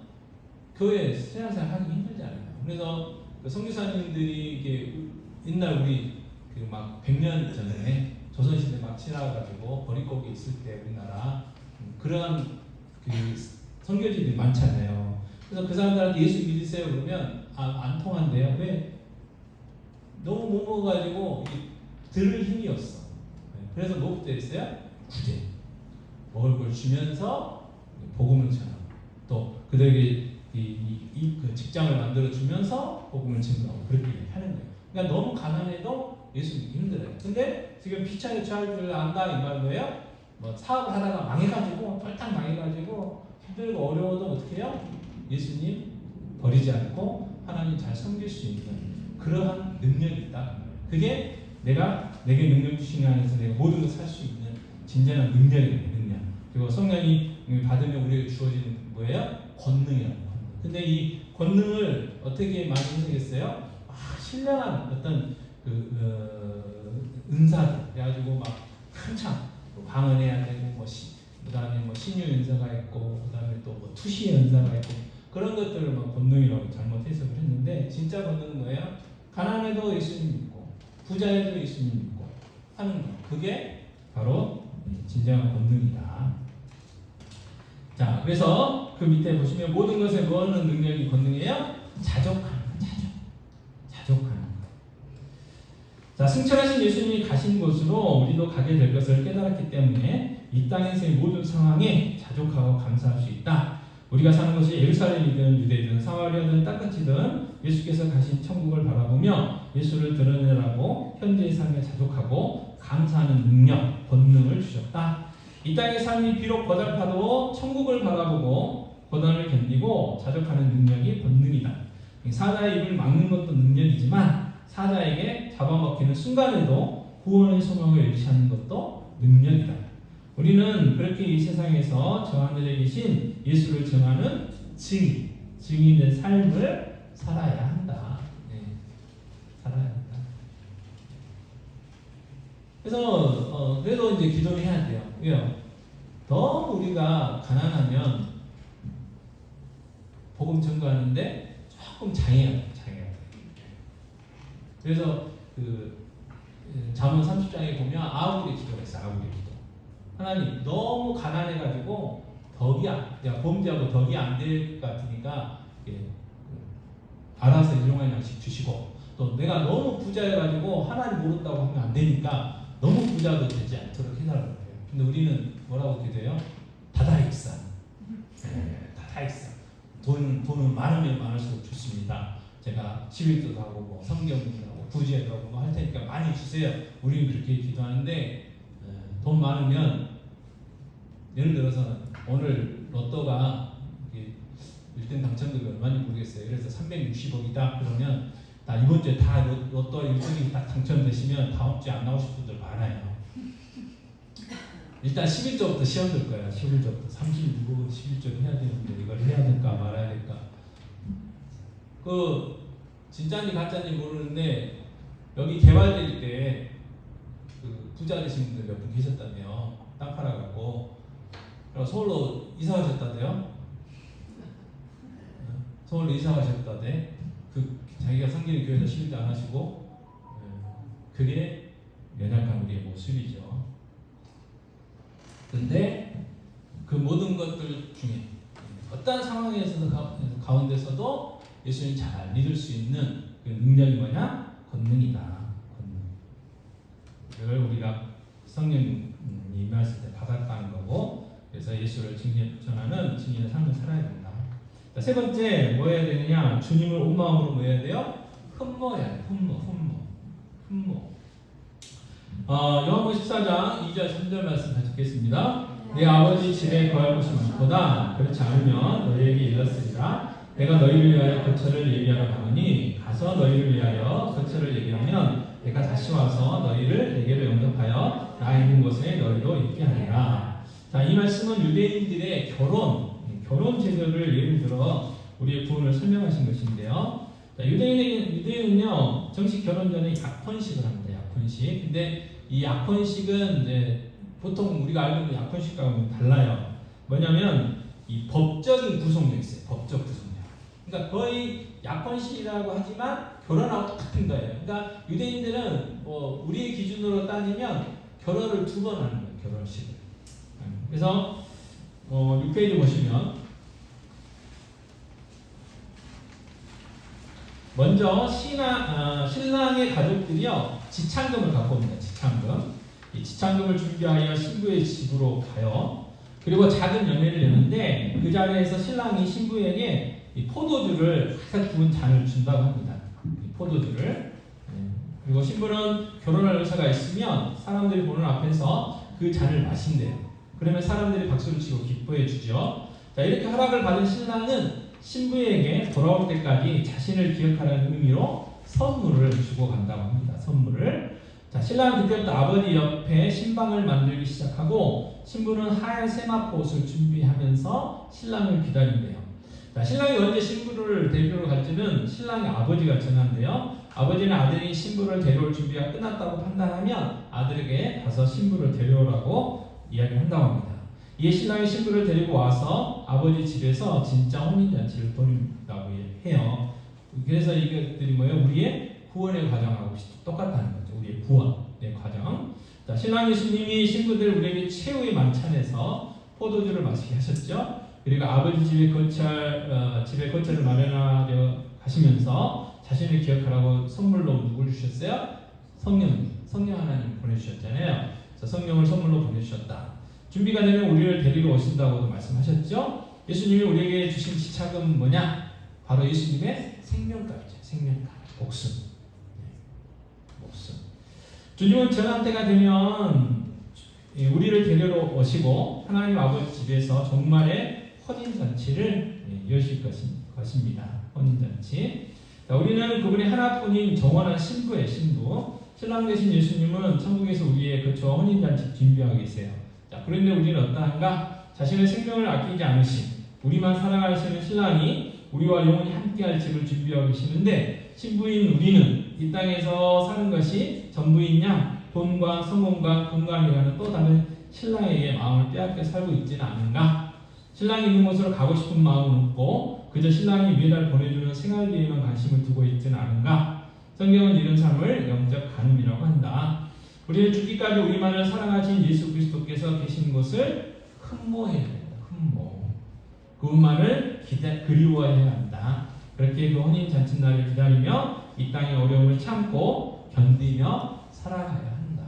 교회 신앙생활 하기 힘들잖아요. 그래서 그 선교사님들이 이게 옛날 우리 그 막 100년 전에 조선시대 막 지나가지고 버릿고개 있을 때 우리나라 그런 그 선교지들이 많잖아요. 그래서 그 사람들한테 예수 믿으세요 그러면 안 통한대요. 왜? 너무 못 먹어가지고 들을 힘이 없어. 그래서 뭐부터 했어요? 구제. 먹을 걸 주면서 복음을 전하고 또 그들에게 그 직장을 만들어 주면서 복음을 증거하고 그렇게 하는 거예요. 그러니까 너무 가난해도 예수 믿기 힘들어요. 근데 지금 비참에 처할 줄 안다 이 말로요. 뭐 사업을 하다가 망해가지고 쫄딱 망해가지고 힘들고 어려워도 어떻게 해요? 예수님 버리지 않고 하나님 잘 섬길 수 있는 그러한 능력이 있다. 그게 내게 능력 주신 안에서 내가 모든 걸 살 수 있는 진정한 능력이에요. 능력. 그리고 성령이 받으면 우리에게 주어지는 뭐예요? 권능이라는 거. 근데 이 권능을 어떻게 많이 해석했어요? 신령한 어떤 은사들 그래가지고 막 한참 방언해야 되고 뭐 그다음에 뭐 신유 은사가 있고 그다음에 또 뭐 투시 은사가 있고 그런 것들을 막 권능이라고 잘못 해석을 했는데 진짜 권능은 뭐예요? 가난해도 예수님 믿고 부자에도 예수님 믿고 하는 거 그게 바로 진정한 권능이다. 자 그래서 그 밑에 보시면 모든 것에 뭐 하는 능력이 권능이에요? 자족하는 거. 자족하는 거. 자 승천하신 예수님이 가신 곳으로 우리도 가게 될 것을 깨달았기 때문에 이 땅에서의 모든 상황에 자족하고 감사할 수 있다. 우리가 사는 것이 예루살렘이든 유대든 사마리아든 땅끝이든 예수께서 가신 천국을 바라보며 예수를 드러내라고 현재의 삶에 자족하고 감사하는 능력, 권능을 주셨다. 이 땅의 삶이 비록 고달파도 천국을 바라보고 고난을 견디고 자족하는 능력이 권능이다. 사자의 입을 막는 것도 능력이지만 사자에게 잡아먹히는 순간에도 구원의 소망을 일치하는 것도 능력이다. 우리는 그렇게 이 세상에서 저 하늘에 계신 예수를 전하는 증인의 삶을 살아야 한다. 살아야 한다. 그래서 그래도 이제 기도를 해야 돼요. 왜요? 너무 우리가 가난하면 복음 전가하는데 조금 장애가 돼요. 그래서 그 잠언 30장에 보면 아우리의 기도가 있어요. 아우리의 기도. 하나님 너무 가난해가지고 범죄하고 덕이 안 될 것 같으니까 알아서 일용할 양식 주시고 또 내가 너무 부자여가지고 하나님 모른다고 하면 안 되니까 너무 부자도 되지 않도록 해달라고 해요. 근데 우리는 뭐라고 기도해요? 다다익산. 다다익산. 돈은 많으면 많을수록 좋습니다. 제가 11조도 하고 뭐 성경도 하고 구제도 하고 뭐 할 테니까 많이 주세요. 우리는 그렇게 기도하는데 돈 많으면 예를 들어서 오늘 로또가 1등 당첨금이 얼마인지 모르겠어요. 그래서 360억이다 그러면 나 이번 주에 다 로또 1등이 딱 당첨되시면 다음 주에 안 나오실 분들 많아요. 일단 11조부터 시험 들 거예요. 11조부터 36억은 11조를 해야 되는데 이걸 해야 될까 말아야 될까. 진짜인지 가짜인지 모르는데 여기 개발될 때 그 부자 되신 분들 몇 분 계셨다며 땅 팔아갖고 서울로 이사 가셨다대요. 서울로 이사 가셨다대. 자기가 섬기는 교회에서 신뢰도 안 하시고 그게 연약한 우리의 모습이죠. 근데 그 모든 것들 중에 어떤 상황에서도 가운데서도 예수님 잘 믿을 수 있는 그 능력이 뭐냐? 권능이다. 권능. 그걸 우리가 성령이 임하실 때 받았다는 거고 그래서 그래서 예수를 전하는 증인의 삶을 살아야 된다. 자, 세 번째 뭐 해야 되느냐? 주님을 온 마음으로 뭐 해야 돼요? 흠모해야 돼. 흠모. 요한복음 14장 2절 3절 말씀 같이 읽겠습니다. 내 아버지 집에 거할 곳이 많도다. 그렇지 않으면 너희에게 일렀으리라. 내가 너희를 위하여 거처를 예비하러 가노니 가서 너희를 위하여 거처를 예비하면 내가 다시 와서 너희를 내게로 영접하여 나 있는 곳에 너희도 있게 하리라. 자, 이 말씀은 유대인들의 결혼 제도를 예를 들어 우리의 구원을 설명하신 것인데요. 자, 유대인은요 정식 결혼 전에 약혼식을 합니다. 약혼식. 근데 이 약혼식은 이제 보통 우리가 알고 있는 약혼식과는 달라요. 뭐냐면 이 법적인 구속력이 있어요. 법적 구속력. 그러니까 거의 약혼식이라고 하지만 결혼하고 똑같은 거예요. 그러니까 유대인들은 뭐 우리의 기준으로 따지면 결혼을 2번 하는 거예요. 결혼식을. 그래서 6페이지 보시면 먼저 신랑의 가족들이요 지참금을 갖고 옵니다. 지참금. 이 지참금을 준비하여 신부의 집으로 가요. 그리고 작은 연회를 여는데 그 자리에서 신랑이 신부에게 이 포도주를 살짝 부은 잔을 준다고 합니다. 이 포도주를. 그리고 신부는 결혼할 의사가 있으면 사람들이 보는 앞에서 그 잔을 마신대요. 그러면 사람들이 박수를 치고 기뻐해 주죠. 자, 이렇게 허락을 받은 신랑은 신부에게 돌아올 때까지 자신을 기억하라는 의미로 선물을 주고 간다고 합니다. 선물을. 자, 신랑은 그때부터 아버지 옆에 신방을 만들기 시작하고 신부는 하얀 세마포 옷을 준비하면서 신랑을 기다린대요. 자, 신랑이 언제 신부를 데리러 갈지는 신랑의 아버지가 정한대요. 아버지는 아들이 신부를 데려올 준비가 끝났다고 판단하면 아들에게 가서 신부를 데려오라고 이야기한다고 합니다. 이에 신랑이 신부를 데리고 와서 아버지 집에서 진짜 혼인잔치를 벌인다고 해요. 그래서 이것들이 뭐예요? 우리의 구원의 과정하고 똑같다는 거죠. 우리의 구원의 과정. 자, 신랑 예수님이 신부들 우리에게 최후의 만찬에서 포도주를 마시게 하셨죠. 그리고 아버지 집에 거처를 마련하려 하시면서 자신을 기억하라고 선물로 누굴 주셨어요? 성령 하나님 보내주셨잖아요. 그래서 성령을 선물로 보내주셨다. 준비가 되면 우리를 데리러 오신다고도 말씀하셨죠. 예수님이 우리에게 주신 지참금은 뭐냐? 바로 예수님의 생명값이죠. 생명값, 목숨. 주님은 정한 때가 되면 우리를 데리러 오시고 하나님 아버지 집에서 종말의 혼인잔치를 여실 것입니다. 혼인잔치. 자, 우리는 그분의 하나뿐인 정원한 신부의 신부. 신랑 되신 예수님은 천국에서 우리의 거처 혼인잔치 준비하고 계세요. 자, 그런데 우리는 어떠한가? 자신의 생명을 아끼지 않으신 우리만 사랑하시는 신랑이 우리와 영원히 함께할 집을 준비하고 계시는데 신부인 우리는 이 땅에서 사는 것이 전부이냐? 돈과 성공과 건강이라는 또 다른 신랑에게 마음을 빼앗겨 살고 있지는 않은가? 신랑이 있는 곳으로 가고 싶은 마음은 없고 그저 신랑이 매달 보내주는 생활비에만 관심을 두고 있지는 않은가? 성경은 이런 삶을 영적 간음이라고 한다. 우리는 죽기까지 우리만을 사랑하신 예수 그리스도께서 계신 곳을 흠모해야 된다. 흠모. 그분만을 그리워해야 한다. 그렇게 그 혼인 잔칫날을 기다리며 이 땅의 어려움을 참고 견디며 살아가야 한다.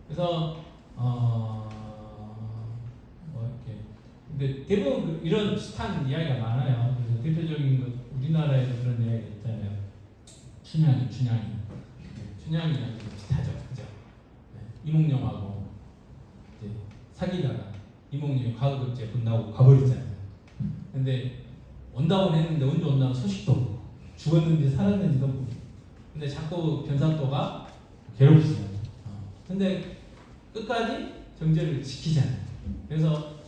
그래서 이렇게 근데 대부분 이런 비슷한 이야기가 많아요. 그래서 대표적인 것 우리나라에도 그런 이야기가 있잖아요. 춘향이랑 비슷하죠, 그죠? 이몽룡하고 이제 사귀다가 이몽룡이 과거급제 본다고 가버리잖아요. 근데 온다고는 했는데 언제 온다는 소식도 없고 죽었는지 살았는지도 모르고 근데 자꾸 변산또가 괴롭히잖아요. 근데 끝까지 정제를 지키잖아요. 그래서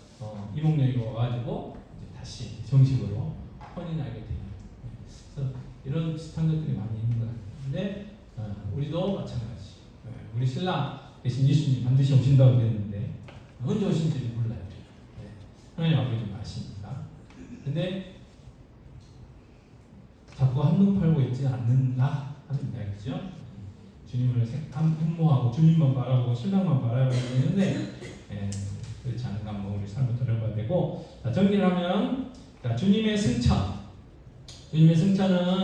이몽룡이 와가지고 이제 다시 정식으로 혼인하게 돼요. 그래서 이런 비슷한 것들이 많이 있는 것 같은데 우리도 마찬가지. 우리 신랑 대신 예수님 반드시 오신다고 그랬는데 언제 오신지 몰라요. 하나님 아버지 아십니다. 근데 자꾸 한눈 팔고 있지 않는가 하는 이야기죠. 주님을 흠모하고 주님만 바라보고 신랑만 바라보고 있는데 그렇지 않은가 한번 우리 삶을 돌아봐야 되고. 자, 정리를 하면 주님의 승천은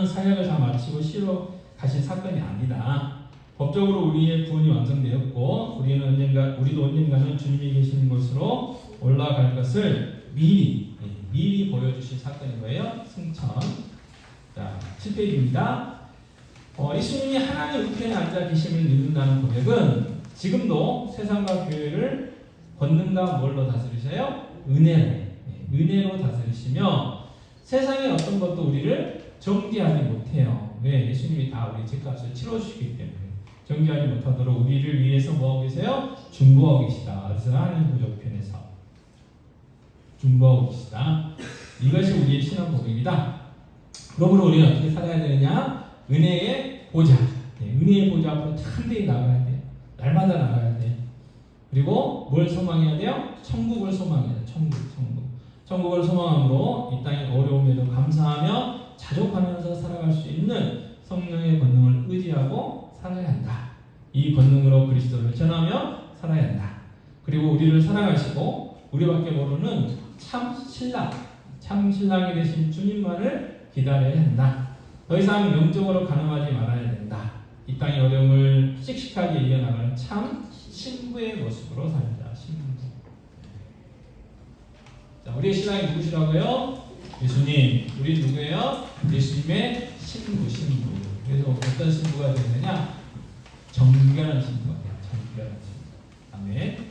사역을 다 마치고 쉬러 가신 사건이 아니다. 법적으로 우리의 구원이 완성되었고 우리도 언젠가는 주님이 계시는 곳으로 올라갈 것을 미리 보여주신 사건인 거예요. 승천. 자, 7페이지입니다. 예수님이 하나님 우편에 앉아 계심을 믿는다는 고백은 지금도 세상과 교회를 권능과 뭘로 다스리셔요? 은혜로 다스리시며 세상의 어떤 것도 우리를 정죄하지 못해요. 왜? 예수님이 다 우리 죄값을 치러주시기 때문에 정죄하지 못하도록 우리를 위해서 뭐하고 계세요? 중보하고 계시다. 그래서 하나님 구조편에서 중보하고 계시다. 이것이 우리의 신앙 고백이다. 그러므로 우리는 어떻게 살아야 되느냐? 은혜의 보좌. 은혜의 보좌 앞으로 참되게 나가야 돼. 날마다 나가야 돼. 그리고 뭘 소망해야 돼요? 천국을 소망해야 돼. 천국을 소망함으로 이 땅의 어려움에도 감사하며 자족하면서 살아갈 수 있는 성령의 권능을 의지하고 살아야 한다. 이 권능으로 그리스도를 전하며 살아야 한다. 그리고 우리를 사랑하시고 우리밖에 모르는 참 신랑이 되신 주님만을 기다려야 한다. 더 이상 영적으로 가늠하지 말아야 된다. 이 땅의 어려움을 씩씩하게 이겨나가는 참 신부의 모습으로 살자. 신부. 자, 우리의 신랑이 누구시라고요? 예수님. 우리 누구예요? 예수님의 신부. 그래서 어떤 신부가 되느냐? 정결한 신부가 돼요. 정결한 신부. 아멘.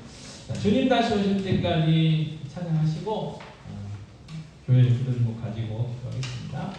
자, 주님 다시 오실 때까지 찬양하시고 교회 기도제목 가지고 기도하겠습니다.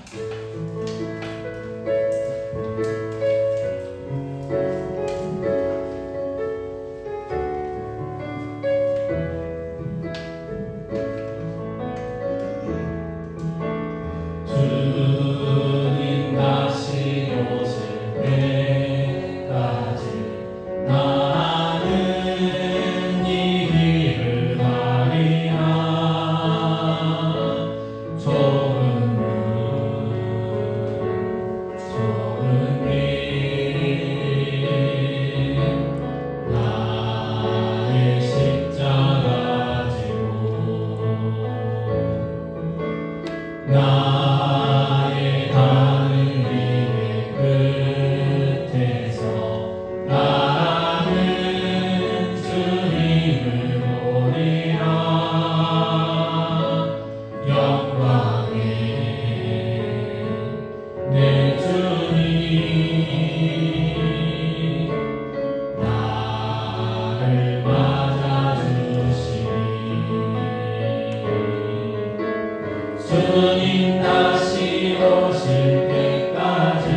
주님 다시 오실 때까지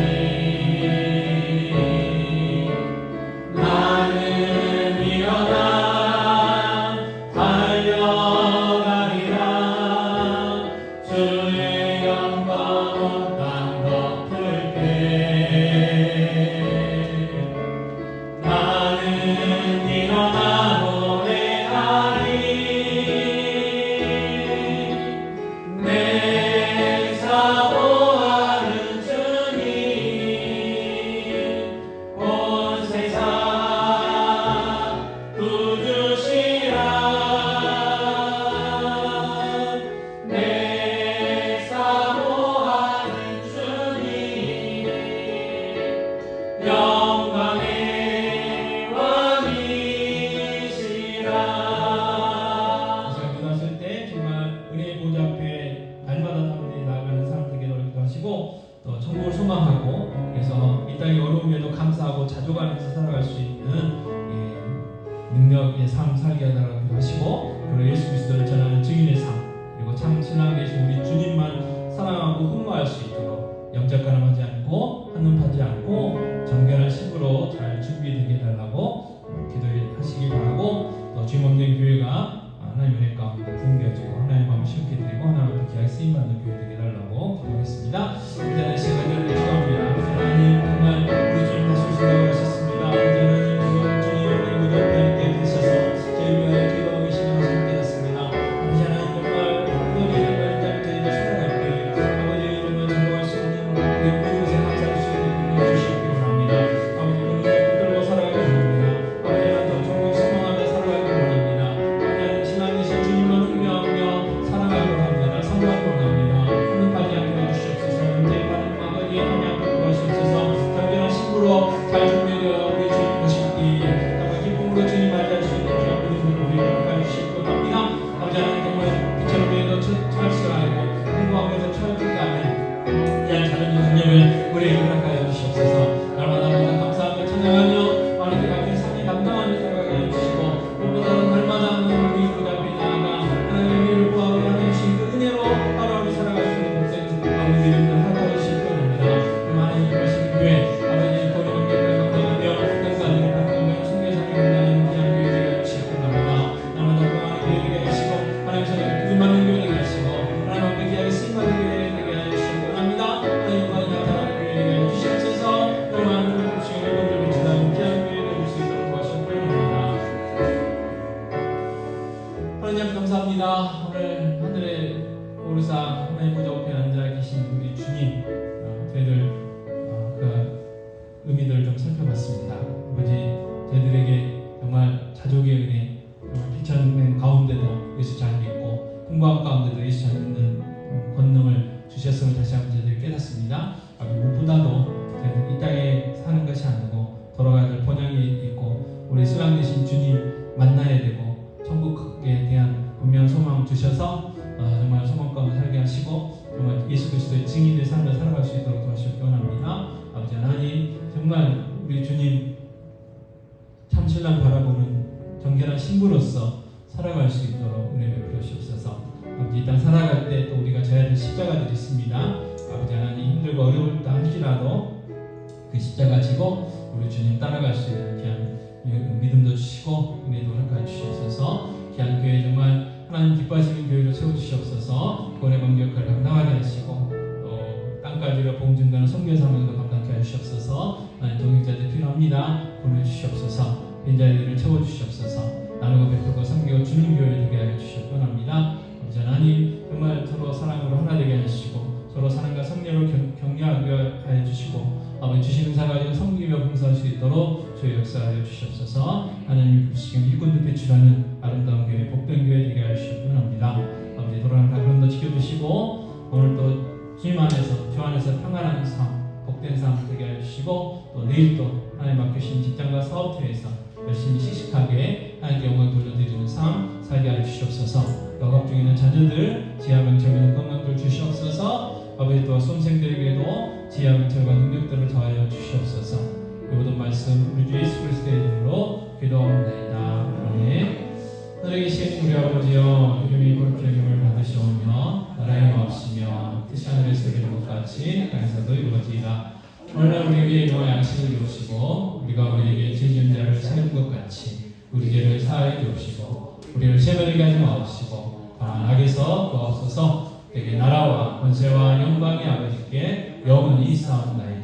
나는 일어나 달려가리라. 주의 영광 온 땅 덮을 때 나는 일어나 노래하리. 내 사모하는 주님 온 세상 구주시라. 내 사모하는 주님 영광의 왕이시라. 기도하실 때 정말 은혜의 보좌 앞에 날마다 담대히 나아가는 사람들에게 노력도 하시고 또 천국을 소망하고 그래서 이 땅의 어려움에도 감사하고 자족하면서 살아갈 수 있는 능력의 삶 살게 해달라고 하시고 그리고 예수 그리스도를 전하는 증인의 삶 그리고 참 신랑 되신 우리 주님만 사랑하고 흠모할 수 있도록 영적 가늠하지 않고 한눈파지 않고 정결한 신부로 잘 준비되게 해달라고 기도하시기 바라고 또 주임원된 교회가 하나님의 은혜 가운데 부흥되어지고 하나님의 마음을 심게 드리고 하나님의 귀하게 쓰임받는 교회 되게 해달라고 기도하겠습니다. 이제는 시간을 축원합니다. 하나님 정말 우리 주님 다시 오신다고 하셨습니다. 이제는 주님의 무대 앞에 있게 되셔서 저희를 위하여 기도하고 계시는 것을 깨닫습니다. 아버지 하나님 정말 너희의 말씀대로 살아갈 때 아버지 정말 전도할 수 있는 우리 모든 것에 감사할 수 있는 능력 주시기 바랍니다. 아버지 오늘 붙들고 살아가기 원합니다. 아버지 하나님 더 천국 소망하며 살아가기 원합니다. 하나님 신앙이신 주님만 흥명하며 살아가기 원합니다. 성공하기 원합니다. 하늘까지 하게 해주시옵소서. 언제 바른 아버지 하나님 앞에 구하시옵소서. 정결한 신부로 하나님 감사합니다. 오늘 하늘의 오르사 하나님 보좌 앞에 앉아 계신 우리 주님, 저희들 그 의미들을 좀 살펴봤습니다. 아버지, 저희들에게 정말 자족의 은혜, 정말 비천된 가운데도 예수 잘 믿고 풍부한 가운데도 예수 잘 믿는 권능을 주셨음을 다시 한번 저희들이 깨닫습니다. 무엇보다도 저희는 이 땅에 사는 것이 아니고 돌아가야 될 본향이 있고 우리 수양 되신 주님 만나야 되고 천국에 대한 분명한 소망을 주셔서 정말 소망 가운데 살게 하시고 정말 예수 그리스도의 증인의 삶을 살아갈 수 있도록 도와주시기 원합니다. 아버지 하나님, 정말 우리 주님 참 신랑 바라보는 정결한 신부로서 살아갈 수 있도록 은혜 베풀어 주옵소서. 아버지, 이 땅 살아갈 때 또 우리가 져야 될 십자가들이 있습니다. 아버지 하나님, 힘들고 어려울다 할지라도 그 십자가 지고 우리 주님 따라갈 수 있는 귀한 믿음도 주시고 은혜도 허락하여 주시옵소서. 귀한 교회 정말 하나님 기뻐하시는 교회로 세워주시옵소서. 구원의 방주 역할을 감당하게 하시고 또 땅까지가 봉준다는 선교 사명도 감당케 하시옵소서. 하나님 동역자들 필요합니다. 보내주시옵소서. 빈자리들을 채워주시옵소서. 나누고 베풀고 섬기고 주는 교회 되게 하여 주시옵 원합니다. 아버지 하나님, 정말 서로 사랑으로 하나 되게 하시고 서로 사랑과 성령을 격려하게 하여 주시고 아버지 주신 은사 가지고 섬기며 봉사할 수 있도록 주의 역사하여 주시옵소서. 하나님 부르시기에 일꾼들 배출하는 아름다운 교회, 복된 교회 되게 하여 주시옵 원합니다. 아버지, 돌아가는 다그름도 지켜주시고 오늘 또 주님 안에서 주 안에서 평안한 삶, 복된 삶 되게 하여 주시고 또 내일 또 하나님 맡기신 직장과 사업터에서 열심히 씩씩하게 하나님께 영광 돌려드리는 삶 살게 하여 주시옵소서. 영업 중에 있는 자녀들 지하병철 있는 건강들 주시옵소서. 아버지, 또 수험생들에게도 지하병철과 능력들을 더하여 주시옵소서. 이 모든 말씀 우리 주 예수 그리스도의 이름으로 기도합니다. 아멘. 하늘에 계신 우리 아버지여, 이름이 거룩히 여김을 받으시오며 나라의 마옵시며 뜻이 하늘에서 이루어진 것 같이 땅에서도 이루어지이다. 오늘날 우리에게 일용할 양식을 주옵시고 우리가 우리에게 죄 지은 자를 사는 것 같이 우리 죄를 사하여 주옵시고 우리를 시험에 하지 마옵시고 다만 악에서 구하옵소서. 내게 나라와 권세와 영광이 아버지께 영원히 있사옵나이다.